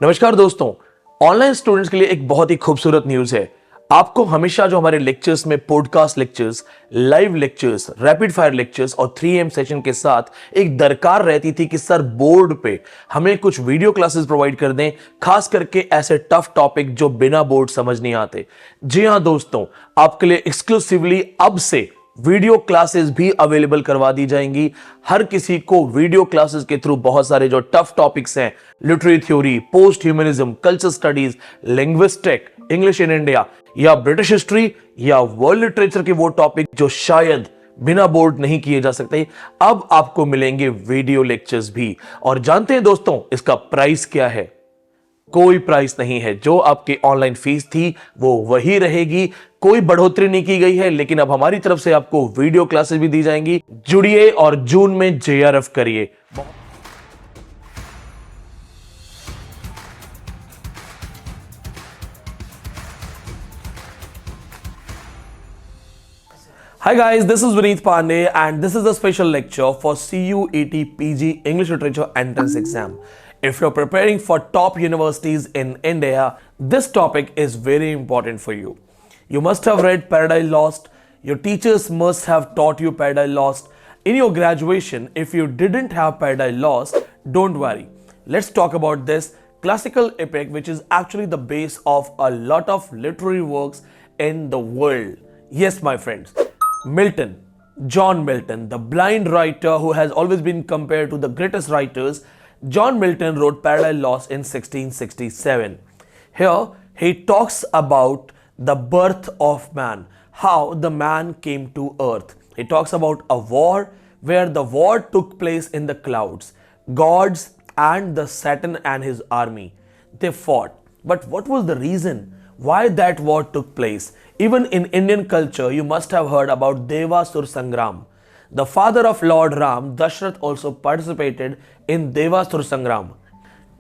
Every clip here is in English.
नमस्कार दोस्तों, online students के लिए एक बहुत ही खूबसूरत न्यूज है। आपको हमेशा जो हमारे लेक्चर्स में podcast lectures, live lectures, rapid fire lectures और 3 AM सेशन के साथ एक दरकार रहती थी कि सर बोर्ड पे हमें कुछ वीडियो क्लासेस प्रोवाइड कर दें, खास करके ऐसे टफ टॉपिक जो बिना बोर्ड समझ नहीं आते। जी हां दोस्तों, आपके लिए एक्सक्लूसिवली अब से वीडियो क्लासेस भी अवेलेबल करवा दी जाएंगी। हर किसी को वीडियो क्लासेस के थ्रू बहुत सारे जो टफ टॉपिक्स हैं, literary theory, post humanism, culture studies, linguistic, English in India या ब्रिटिश हिस्ट्री या वर्ल्ड लिटरेचर के वो टॉपिक जो शायद बिना बोर्ड नहीं किए जा सकते, अब आपको मिलेंगे वीडियो लेक्चर्स भी। और जानते हैं दोस्तों, इसका प्राइस क्या है? कोई प्राइस नहीं है। जो आपकी ऑनलाइन फीस थी वो वही रहेगी, कोई बढ़ोतरी नहीं की गई है। लेकिन अब हमारी तरफ से आपको वीडियो क्लासेस भी दी जाएंगी। जुड़िए और जून में JRF करिए। Hi guys, this is Vineet Pandey and this is a special lecture for CUET PG English Literature Entrance Exam. If you're preparing for top universities in India, this topic is very important for you. You must have read Paradise Lost. Your teachers must have taught you Paradise Lost. In your graduation, if you didn't have Paradise Lost, don't worry. Let's talk about this classical epic which is actually the base of a lot of literary works in the world. Yes, my friends. Milton, John Milton, the blind writer who has always been compared to the greatest writers. John Milton wrote Paradise Lost in 1667. Here he talks about the birth of man, how the man came to earth. He talks about a war where the war took place in the clouds. Gods and the Saturn and his army, they fought. But what was the reason why that war took place? Even in Indian culture, you must have heard about Devasur Sangram. The father of Lord Ram, Dashrath, also participated in Devasur Sangram.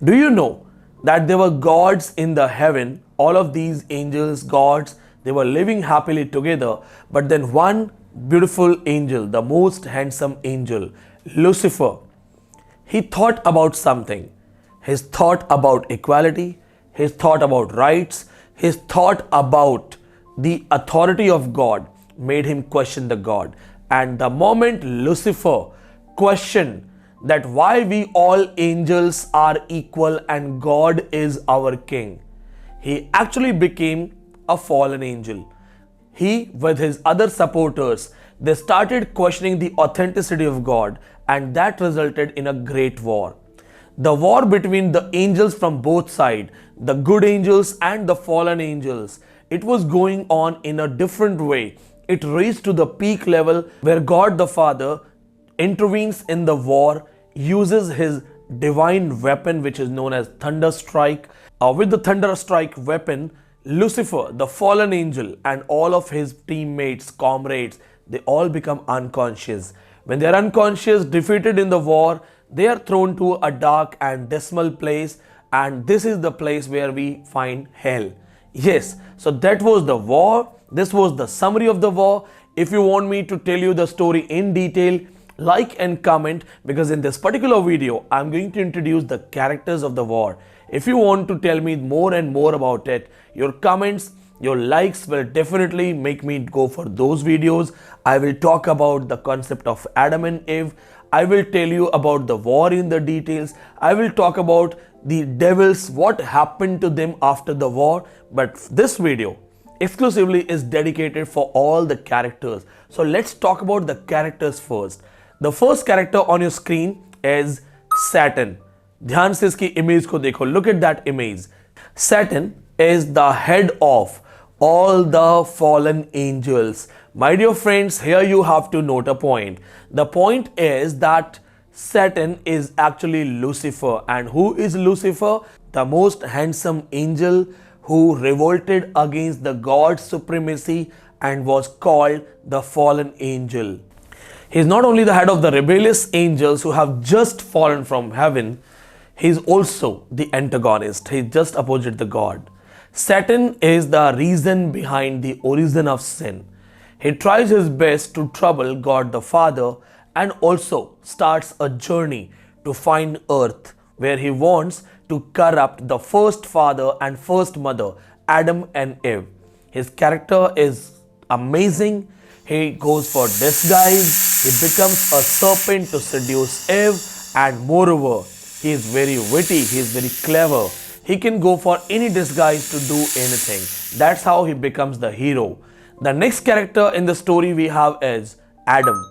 Do you know that there were gods in the heaven? All of these angels, gods, they were living happily together. But then one beautiful angel, the most handsome angel, Lucifer, he thought about something. His thought about equality, his thought about rights, his thought about the authority of God made him question the God. And the moment Lucifer questioned that why we all angels are equal and God is our king, he actually became a fallen angel. He, with his other supporters, they started questioning the authenticity of God, and that resulted in a great war. The war between the angels from both sides, the good angels and the fallen angels, it was going on in a different way. It reached to the peak level where God the Father intervenes in the war, uses his divine weapon which is known as thunder strike. With the thunder strike weapon, Lucifer, the fallen angel, and all of his teammates, comrades, they all become unconscious. When they are unconscious, defeated in the war, they are thrown to a dark and dismal place, and this is the place where we find hell. Yes, so that was the war. This was the summary of the war. If you want me to tell you the story in detail, like and comment, because in this particular video, I'm going to introduce the characters of the war. If you want to tell me more and more about it, your comments, your likes will definitely make me go for those videos. I will talk about the concept of Adam and Eve. I will tell you about the war in the details. I will talk about the devils, what happened to them after the war. But this video exclusively is dedicated for all the characters. So let's talk about the characters first. The first character on your screen is Saturn. ध्यान से इसकी image को देखो. Look at that image. Saturn is the head of all the fallen angels. My dear friends, here you have to note a point. The point is that Saturn is actually Lucifer. And who is Lucifer? The most handsome angel who revolted against the God's supremacy and was called the fallen angel. He is not only the head of the rebellious angels who have just fallen from heaven, he is also the antagonist. He is just opposite the God. Satan is the reason behind the origin of sin. He tries his best to trouble God the Father and also starts a journey to find earth where he wants to corrupt the first father and first mother, Adam and Eve. His character is amazing. He goes for disguise, he becomes a serpent to seduce Eve, and moreover, he is very witty, he is very clever. He can go for any disguise to do anything. That's how he becomes the hero. The next character in the story we have is Adam.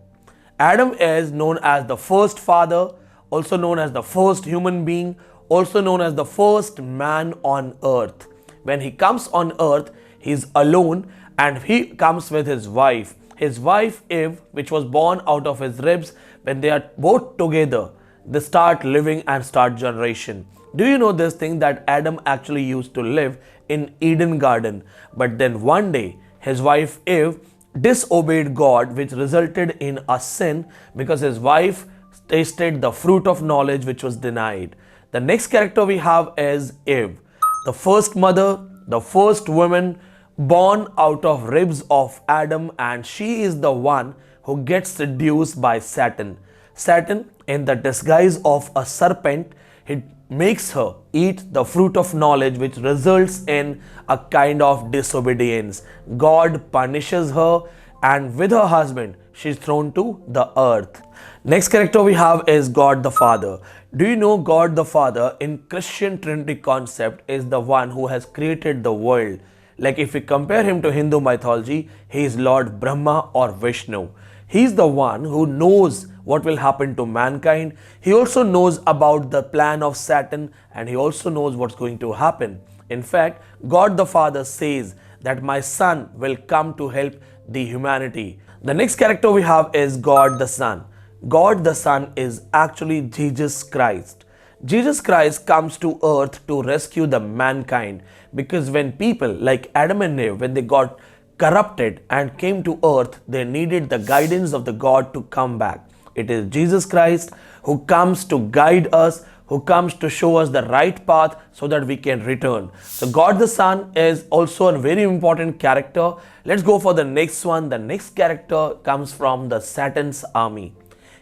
Adam is known as the first father, also known as the first human being, also known as the first man on earth. When he comes on earth, he is alone and he comes with his wife. His wife Eve, which was born out of his ribs, when they are both together, they start living and start generation. Do you know this thing that Adam actually used to live in Eden garden, but then one day his wife Eve disobeyed God, which resulted in a sin because his wife tasted the fruit of knowledge which was denied. The next character we have is Eve, the first mother, the first woman born out of ribs of Adam, and she is the one who gets seduced by Satan. Satan, in the disguise of a serpent, he makes her eat the fruit of knowledge, which results in a kind of disobedience. God punishes her, and with her husband, she is thrown to the earth. Next character we have is God the Father. Do you know God the Father in Christian Trinity concept is the one who has created the world? Like if we compare him to Hindu mythology, he is Lord Brahma or Vishnu. He is the one who knows what will happen to mankind. He also knows about the plan of Satan, and he also knows what's going to happen. In fact, God the Father says that my son will come to help the humanity. The next character we have is God the Son. God the Son is actually Jesus Christ. Jesus Christ comes to earth to rescue the mankind, because when people like Adam and Eve, when they got corrupted and came to earth, they needed the guidance of the God to come back. It is Jesus Christ who comes to guide us, who comes to show us the right path so that we can return. So God the Son is also a very important character. Let's go for the next one. The next character comes from the Satan's army.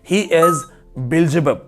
He is Beelzebub.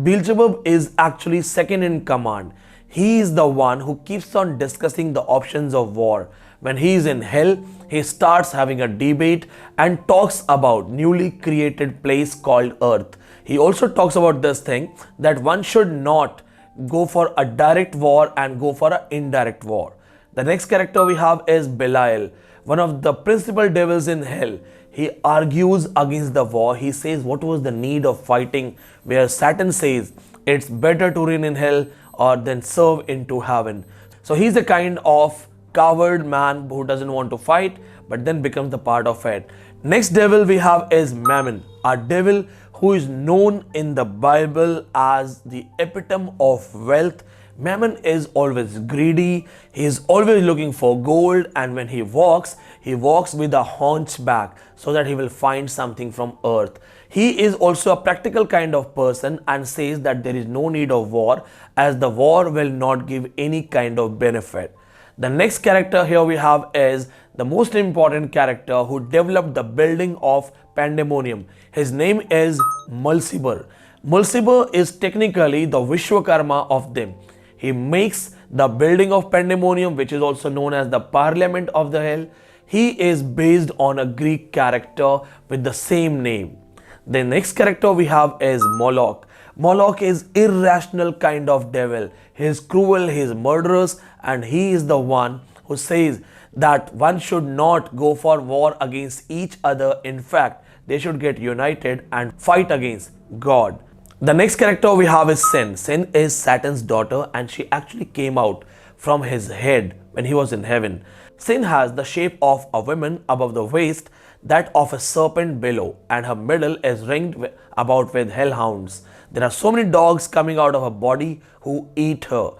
Beelzebub is actually second in command. He is the one who keeps on discussing the options of war. When he is in hell, he starts having a debate and talks about newly created place called earth. He also talks about this thing that one should not go for a direct war and go for an indirect war. The next character we have is Belial, one of the principal devils in hell. He argues against the war. He says what was the need of fighting, where Satan says it's better to reign in hell or than serve into heaven. So he's a kind of coward man who doesn't want to fight but then becomes the part of it. Next devil we have is Mammon, a devil who is known in the Bible as the epitome of wealth. Mammon is always greedy, he is always looking for gold, and when he walks with a hunchback so that he will find something from earth. He is also a practical kind of person and says that there is no need of war, as the war will not give any kind of benefit. The next character here we have is the most important character who developed the building of Pandemonium. His name is Mulciber. Mulciber is technically the Vishwakarma of them. He makes the building of Pandemonium, which is also known as the Parliament of the Hell. He is based on a Greek character with the same name. The next character we have is Moloch. Moloch is irrational kind of devil. He is cruel, he is murderous, and he is the one who says that one should not go for war against each other. In fact, they should get united and fight against God. The next character we have is Sin. Sin is Satan's daughter, and she actually came out from his head when he was in heaven. Sin has the shape of a woman above the waist, that of a serpent below, and her middle is ringed about with hellhounds. There are so many dogs coming out of her body who eat her.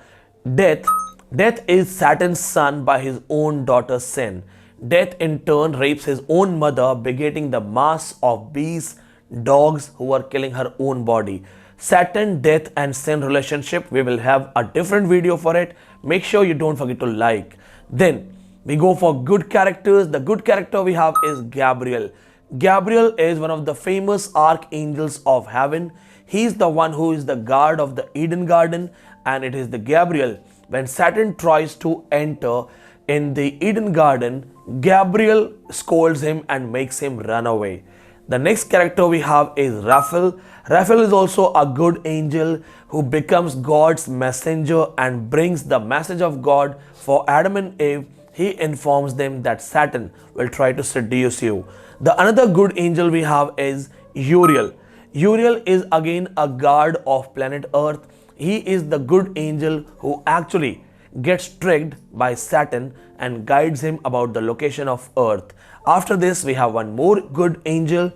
Death is Satan's son by his own daughter Sin. Death in turn rapes his own mother, begetting the mass of beasts, dogs who are killing her own body. Satan, death and sin relationship, we will have a different video for it. Make sure you don't forget to like. Then we go for good characters. The good character we have is Gabriel. Gabriel is one of the famous archangels of heaven. He is the one who is the guard of the Eden garden, and it is the Gabriel. When Saturn tries to enter in the Eden garden, Gabriel scolds him and makes him run away. The next character we have is Raphael. Raphael is also a good angel who becomes God's messenger and brings the message of God for Adam and Eve. He informs them that Satan will try to seduce you. The another good angel we have is Uriel. Uriel is again a guard of planet Earth. He is the good angel who actually gets tricked by Satan and guides him about the location of Earth. After this, we have one more good angel.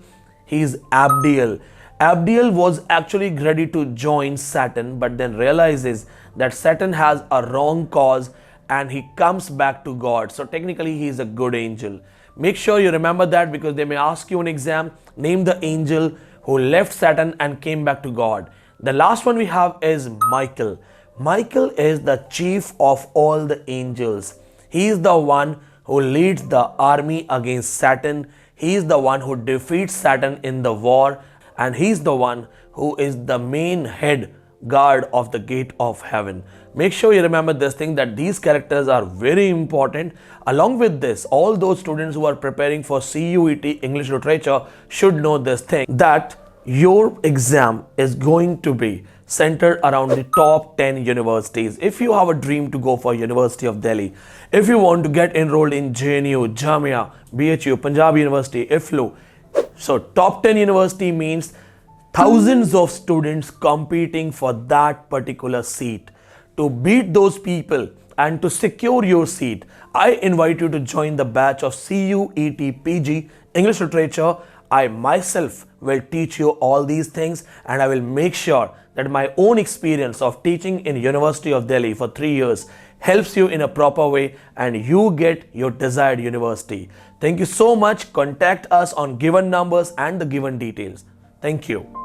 He is Abdiel. Abdiel was actually ready to join Satan, but then realizes that Satan has a wrong cause and he comes back to God. So technically, he is a good angel. Make sure you remember that because they may ask you in exam, name the angel who left Satan and came back to God. The last one we have is Michael. Michael is the chief of all the angels. He is the one who leads the army against Satan. He is the one who defeats Satan in the war, and he is the one who is the main head guard of the gate of heaven. Make sure you remember this thing, that these characters are very important. Along with this, all those students who are preparing for CUET English Literature should know this thing, that your exam is going to be centered around the top 10 universities. If you have a dream to go for University of Delhi, if you want to get enrolled in JNU, Jamia, BHU, Punjab University, IFLU, so top 10 university means thousands of students competing for that particular seat. To beat those people and to secure your seat, I invite you to join the batch of CUET PG English Literature. I myself will teach you all these things, and I will make sure that my own experience of teaching in University of Delhi for 3 years helps you in a proper way and you get your desired university. Thank you so much. Contact us on given numbers and the given details. Thank you.